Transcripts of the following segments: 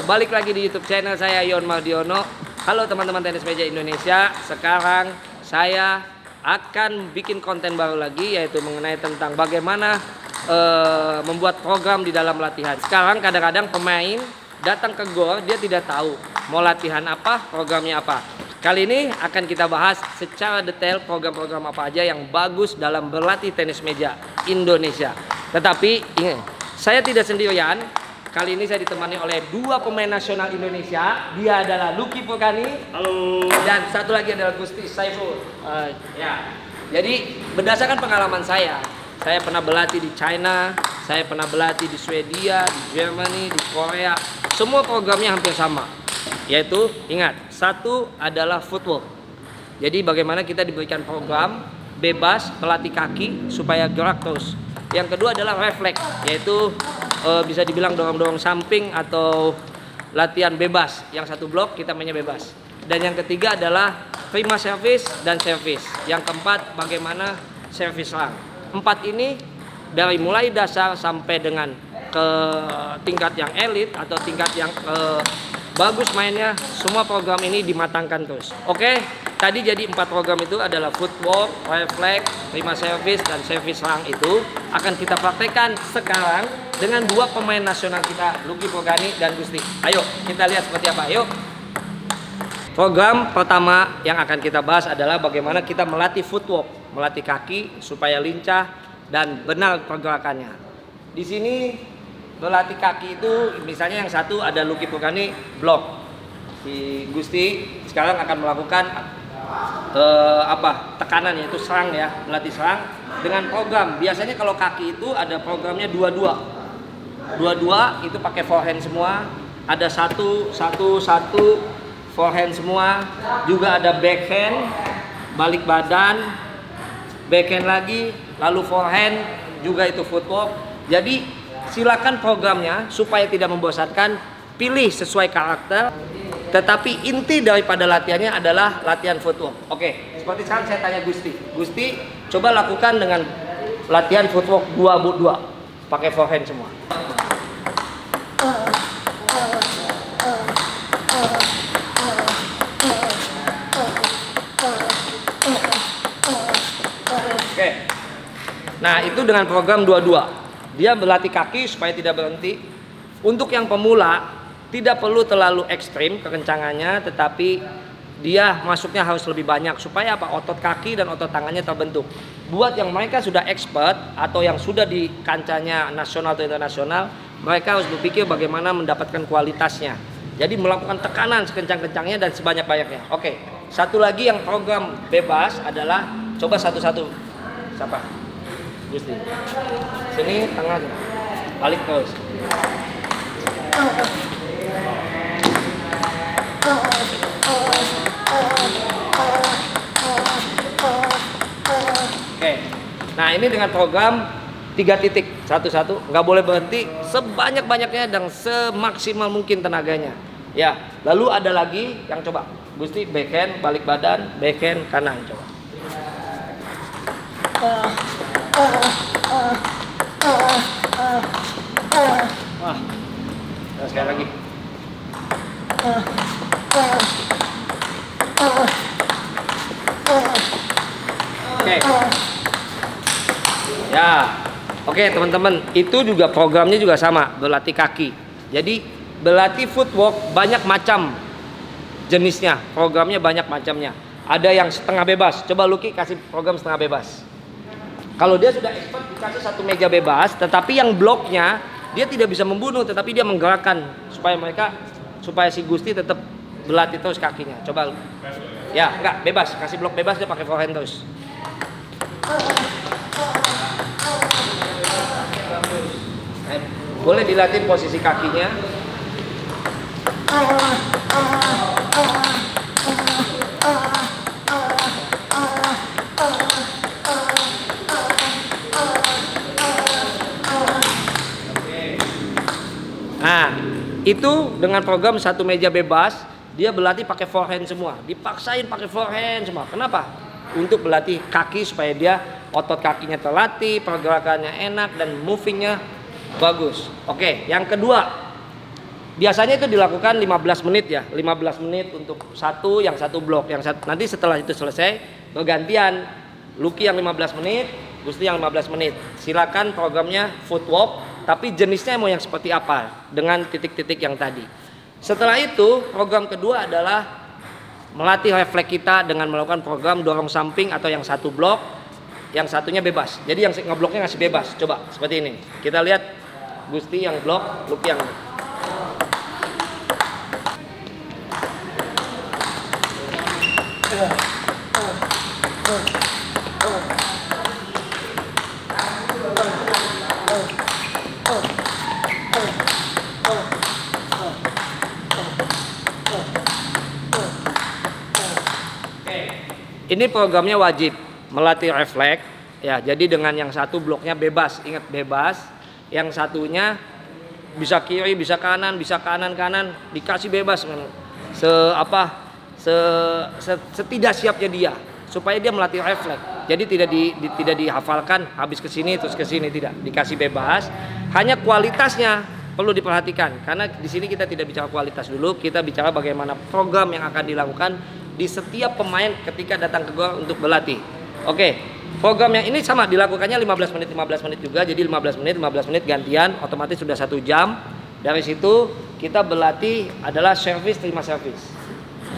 Balik lagi di YouTube channel saya, Yon Mardiono. Halo teman-teman tenis meja Indonesia. Sekarang saya akan bikin konten baru lagi, yaitu mengenai tentang bagaimana membuat program di dalam latihan. Sekarang kadang-kadang pemain datang ke gor, dia tidak tahu mau latihan apa, programnya apa. Kali ini akan kita bahas secara detail program-program apa aja yang bagus dalam berlatih tenis meja Indonesia. Tetapi ingat, saya tidak sendirian. Kali ini saya ditemani oleh dua pemain nasional Indonesia. Dia adalah Lucky Purkani. Halo. Dan satu lagi adalah Gusti Saiful. Ya. Jadi berdasarkan pengalaman saya pernah berlatih di China, saya pernah berlatih di Swedia, di Germany, di Korea. Semua programnya hampir sama. Yaitu ingat, satu adalah footwork. Jadi bagaimana kita diberikan program bebas pelatih kaki supaya gerak terus. Yang kedua adalah refleks, yaitu bisa dibilang dorong-dorong samping atau latihan bebas. Yang satu blok kita mainnya bebas. Dan yang ketiga adalah prima service dan service. Yang keempat bagaimana service serang. Empat ini dari mulai dasar sampai dengan ke tingkat yang elit atau tingkat yang bagus mainnya, semua program ini dimatangkan terus. Oke, tadi jadi 4 program itu adalah footwork, refleks, prima service, dan service serang itu akan kita praktekkan sekarang dengan dua pemain nasional kita, Lucky Purkani dan Gusti. Ayo kita lihat seperti apa. Yuk. Program pertama yang akan kita bahas adalah bagaimana kita melatih footwork, melatih kaki supaya lincah dan benar pergerakannya. Di sini berlatih kaki itu misalnya yang satu ada Lucky Purkani blok. Si Gusti sekarang akan melakukan tekanan, yaitu serang ya, melatih serang dengan program. Biasanya kalau kaki itu ada programnya 2-2 itu pakai forehand semua, ada 1-1 forehand semua, juga ada backhand, balik badan, backhand lagi, lalu forehand, juga itu footwork. Jadi silakan programnya supaya tidak membosankan, pilih sesuai karakter. Tetapi inti daripada latihannya adalah latihan footwork. Oke, seperti sekarang saya tanya Gusti. Gusti, coba lakukan dengan latihan footwork 2-2, pakai forehand semua. Oke. Nah, itu dengan program 2-2. Dia berlatih kaki supaya tidak berhenti. Untuk yang pemula tidak perlu terlalu ekstrim kekencangannya, tetapi dia masuknya harus lebih banyak supaya apa? Otot kaki dan otot tangannya terbentuk. Buat yang mereka sudah expert atau yang sudah di kancahnya nasional atau internasional, mereka harus berpikir bagaimana mendapatkan kualitasnya. Jadi melakukan tekanan sekencang-kencangnya dan sebanyak-banyaknya. Oke, satu lagi yang program bebas adalah coba satu-satu. Siapa? Gusti. Sini tengah, balik terus. Oke. Nah, ini dengan program 3 titik, satu-satu, nggak boleh berhenti, sebanyak-banyaknya dan semaksimal mungkin tenaganya. Ya, lalu ada lagi yang coba Gusti backhand, balik badan, backhand kanan, coba. Wah, nah, sekali lagi. Oke. Ya, oke teman-teman, itu juga programnya juga sama, berlatih kaki. Jadi berlatih footwork banyak macam jenisnya, programnya banyak macamnya. Ada yang setengah bebas. Coba Lucky kasih program setengah bebas. Kalau dia sudah expert dikasih satu meja bebas, tetapi yang bloknya dia tidak bisa membunuh, tetapi dia menggerakkan supaya si Gusti tetap berlatih terus kakinya. Coba, ya enggak bebas, kasih blok bebas, dia pakai forehand terus. Boleh dilatih posisi kakinya. Nah, itu dengan program satu meja bebas, dia berlatih pakai forehand semua. Dipaksain pakai forehand semua. Kenapa? Untuk berlatih kaki supaya dia otot kakinya terlatih, pergerakannya enak dan movingnya bagus. Oke, yang kedua Biasanya itu dilakukan 15 menit ya, 15 menit untuk yang satu blok, nanti setelah itu selesai bergantian, Lucky yang 15 menit, Gusti yang 15 menit. Silakan programnya footwork, tapi jenisnya mau yang seperti apa dengan titik-titik yang tadi. Setelah itu program kedua adalah melatih refleks kita dengan melakukan program dorong samping atau yang satu blok, yang satunya bebas. Jadi yang ngebloknya ngasih bebas. Coba seperti ini. Kita lihat Gusti yang blok, Lucky yang ini programnya wajib melatih refleks ya. Jadi dengan yang satu bloknya bebas, ingat bebas. Yang satunya bisa kiri, bisa kanan, dikasih bebas setidak siapnya dia, supaya dia melatih refleks. Jadi tidak dihafalkan habis ke sini terus ke sini, tidak, dikasih bebas. Hanya kualitasnya perlu diperhatikan, karena di sini kita tidak bicara kualitas dulu, kita bicara bagaimana program yang akan dilakukan di setiap pemain ketika datang ke gor untuk berlatih. Oke, program yang ini sama dilakukannya 15 menit juga, jadi 15 menit gantian, otomatis sudah 1 jam. Dari situ kita berlatih adalah service, terima service.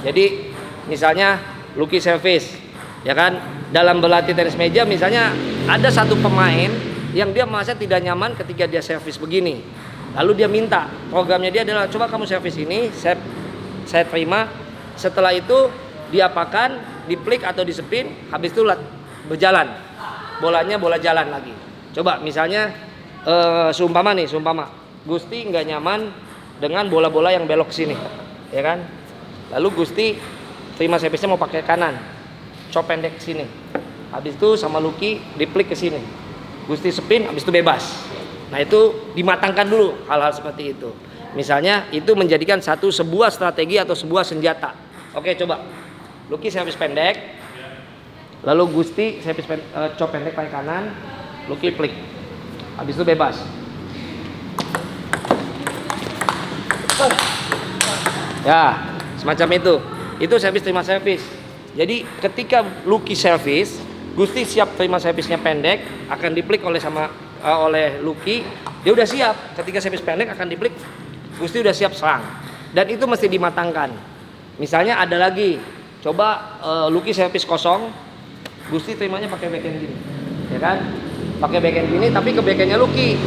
Jadi misalnya Lucky service, ya kan? Dalam berlatih tenis meja misalnya ada satu pemain yang dia merasa tidak nyaman ketika dia service begini. Lalu dia minta, programnya dia adalah coba kamu service ini, saya terima. Setelah itu diapakan, diplik atau disepin, habis itu berjalan. Bolanya bola jalan lagi. Coba misalnya seumpama Gusti nggak nyaman dengan bola-bola yang belok sini, ya kan? Lalu Gusti terima service-nya mau pakai kanan, cop pendek sini. Habis itu sama Lucky diplik ke sini. Gusti spin, habis itu bebas. Nah itu dimatangkan dulu hal-hal seperti itu. Misalnya itu menjadikan sebuah strategi atau sebuah senjata. Oke, coba Lucky servis pendek, lalu Gusti servis cop pendek pakai kanan, Lucky plik, habis itu bebas. Ya, semacam itu. Itu servis terima servis. Jadi ketika Lucky servis, Gusti siap terima servisnya pendek, akan diplik oleh Lucky. Dia udah siap. Ketika servis pendek akan diplik, Gusti udah siap serang. Dan itu mesti dimatangkan. Misalnya ada lagi, coba Lucky servis kosong, Gusti terimanya pakai backhand gini, ya kan? Pakai backhand gini, tapi ke backhandnya Lucky.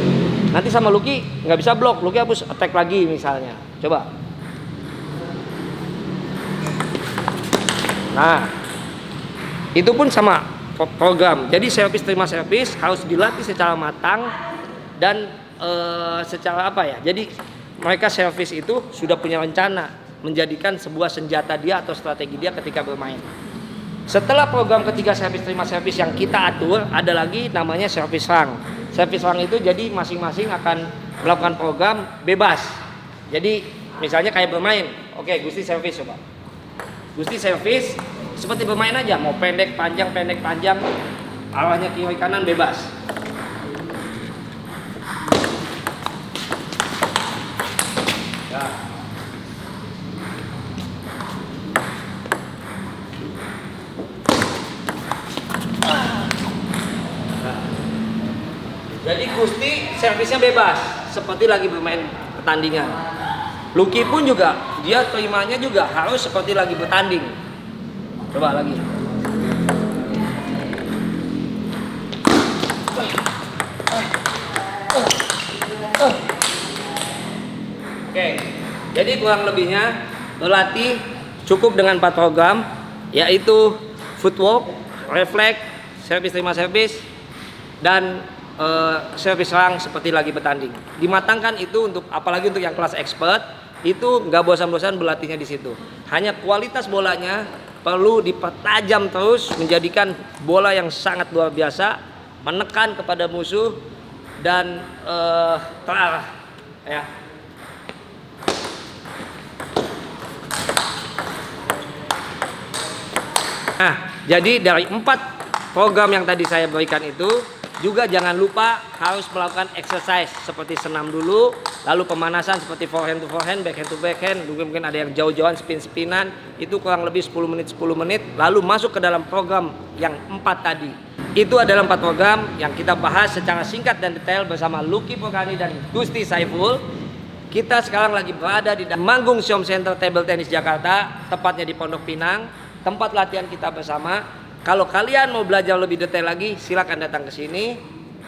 Nanti sama Lucky nggak bisa blok, Lucky harus attack lagi misalnya. Coba. Nah, itu pun sama program. Jadi servis terima servis harus dilatih secara matang dan secara apa ya? Jadi mereka servis itu sudah punya rencana menjadikan sebuah senjata dia atau strategi dia ketika bermain. Setelah program ketiga servis terima servis yang kita atur, ada lagi namanya servis serang. Servis serang itu jadi masing-masing akan melakukan program bebas. Jadi misalnya kayak bermain, oke Gusti servis coba. Gusti servis seperti bermain aja, mau pendek panjang, arahnya kiri kanan bebas. Ya. Jadi Gusti servisnya bebas, seperti lagi bermain pertandingan. Lucky pun juga, dia terimanya juga harus seperti lagi bertanding. Coba lagi. Oke, jadi kurang lebihnya berlatih cukup dengan 4 program, yaitu footwork, refleks, servis terima servis, dan servis serang seperti lagi bertanding. Dimatangkan itu untuk apalagi untuk yang kelas expert itu nggak bosan-bosan berlatihnya di situ. Hanya kualitas bolanya perlu dipertajam terus, menjadikan bola yang sangat luar biasa, menekan kepada musuh dan terarah ya. Nah, jadi dari 4 program yang tadi saya berikan itu Juga jangan lupa harus melakukan exercise seperti senam dulu, lalu pemanasan seperti forehand to forehand, backhand to backhand, mungkin ada yang jauh-jauhan spin-spinan, itu kurang lebih 10 menit, lalu masuk ke dalam program yang 4 tadi. Itu adalah 4 program yang kita bahas secara singkat dan detail bersama Lucky Purkani dan Gusti Saiful. Kita sekarang lagi berada di Manggung Siom Center Table Tennis Jakarta, tepatnya di Pondok Pinang, tempat latihan kita bersama. Kalau kalian mau belajar lebih detail lagi, silakan datang ke sini.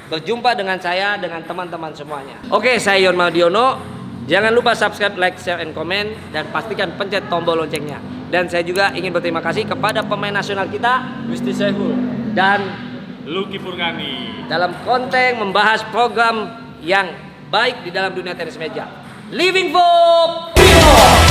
Berjumpa dengan saya, dengan teman-teman semuanya. Oke, saya Yon Maldiono. Jangan lupa subscribe, like, share, and comment. Dan pastikan pencet tombol loncengnya. Dan saya juga ingin berterima kasih kepada pemain nasional kita, Gusti Saiful dan Lucky Purkani, dalam konten membahas program yang baik di dalam dunia tenis meja. Living for People!